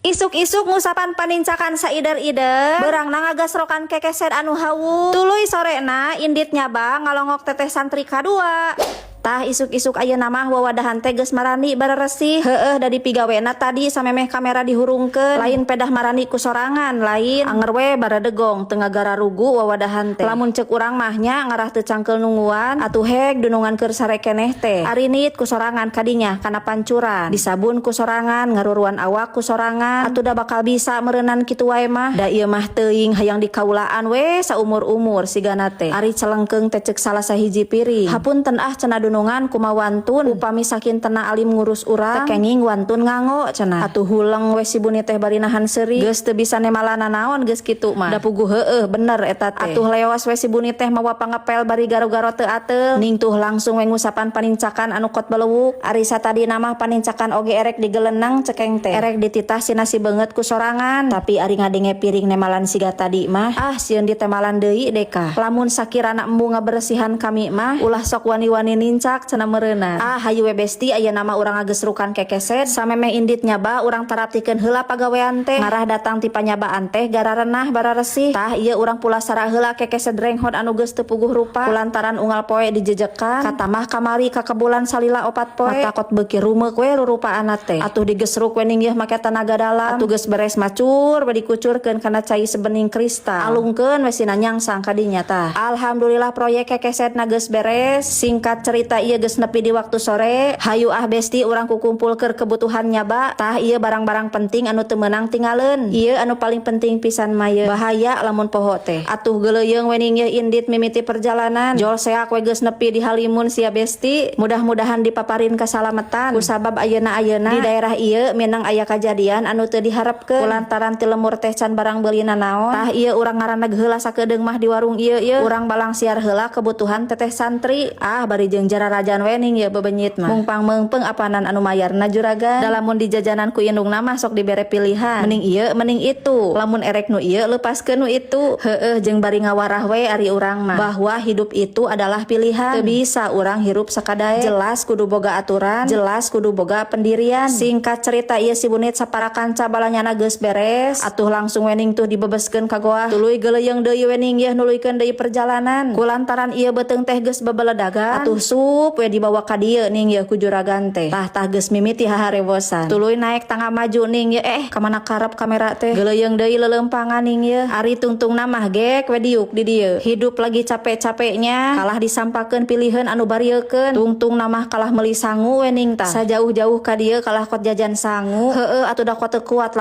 Isuk-isuk ngusapan panincakan saider-ider berang ngagasrokan kekeset anu hawu tuluy sorena indit nyaba ngalongok teteh santri kadua. Tah isuk-isuk ayeuna nama wawadahan teh geus marani bareresih heueuh da dipigawena tadi samemeh kamera dihurungkeun lain pedah marani ku sorangan lain anger we baradegong teu ngagara rugu wawadahan teh lamun ceuk urang mah nya ngarah teu cangkeul nungguan atuh heg dunungan keur sare keneh teh arinit ku sorangan kadinya kana pancuran disabun ku sorangan ngaruruan awak ku sorangan atuh da bakal bisa meureunnan kitu wae mah da ieu mah teuing hayang dikaulaan we saumur-umur sigana teh ari celengkeung teh ceuk salah sahiji piring hapunten cenah dunungan kumawantun upami sakin tena alim ngurus urang tekenging wantun nganggo cenah atuh huleng we si buni teh bari nahan seuri geus teu bisa nemalana naon geus kitu mah da puguh heueuh bener eta teh atuh leos we si buni teh mawa pangepel bari garo-garo teu ateu ning tuh langsung we ngusapan panincakan anu kot belewuk ari satadi nama panincakan oge erek digeleunang cekeng teh erek dititah si nasi beungeut ku sorangan tapi ari ngadenge piring nemalan siga tadi mah sieun ditemalan deui deka lamun sakirana embu ngaberesihan kami mah ulah sok wani-wani nincak cenah meureunna hayu we besti aya nama urang ngagesrukan kekeset samemeh indit nyaba urang taraptikeun heula pagawean teh marah datang ti panyabaan teh gara renah bararesih tah ieu urang pulasara heula kekeset renghot anu geus teu puguh rupa kulantaran unggal poe dijejekan katamah kamari ka kebulan salila 4 poe takot beuki rumeuk we rurupaanna teh atuh digesruk we ning ieu make tenaga dalam atuh geus beres macur bari dikucurkeun kana cai sebening kristal alungkeun we sina nyangsang kadinya tah alhamdulillah proyek kekesetna geus beres singkat cerita ieu geus nepi di waktu sore hayu besti urang kukumpul keur kebutuhan nyaba tah ieu barang-barang penting anu teu meunang tingaleun ieu anu paling penting pisan mah ieu bahaya lamun poho teh atuh geuleuyeung we ning ieu indit mimiti perjalanan jol seak we geus nepi di halimun sia besti mudah-mudahan dipaparin kasalametan kusabab ayeuna di daerah ieu minang aya kajadian anu teu diharepkeun kulantaran ti lemur teh can barang beulina naon tah ieu urang ngaraneg heula sakedeung mah di warung ieu urang balang siar heula kebutuhan teteh santri bari jeung jararajan we ning ieu bebenyit mah mungpang meungpeung apanan anu mayarna juragan dalamun di jajanan ku indungna mah sok dibere pilihan mending ieu mending itu lamun erek nu ieu leupaskeun nu itu heueuh jeung bari ngawarah we ari urang mah bahwa hidup itu adalah pilihan teu bisa urang hirup sakadae jelas kudu boga aturan jelas kudu boga pendirian singkat cerita ieu si bunit sapara kanca balanyana geus beres atuh langsung we ning tuh dibebeskeun ka goah tuluy geuleuyeung deui we ning ieu nuluykeun deui perjalanan kulantaran ieu beuteung teh geus bebeledagan atuh sup we dibawa ka dieu ning ieu ku juragan teh tah geus mimiti haharewosan tuluy naek tangga maju ning ieu kamana karep kamera teh geuleuyeung deui leleumpangan ning ieu ari tungtungna mah gek we diuk di dieu hidup lagi capek-capeknya kalah disampakeun pilihan anu bariekeun tungtungna mah kalah meuli sangu we ning tah sajauh-jauh ka dieu kalah kot jajan sangu heueuh atuh da kot teu kuat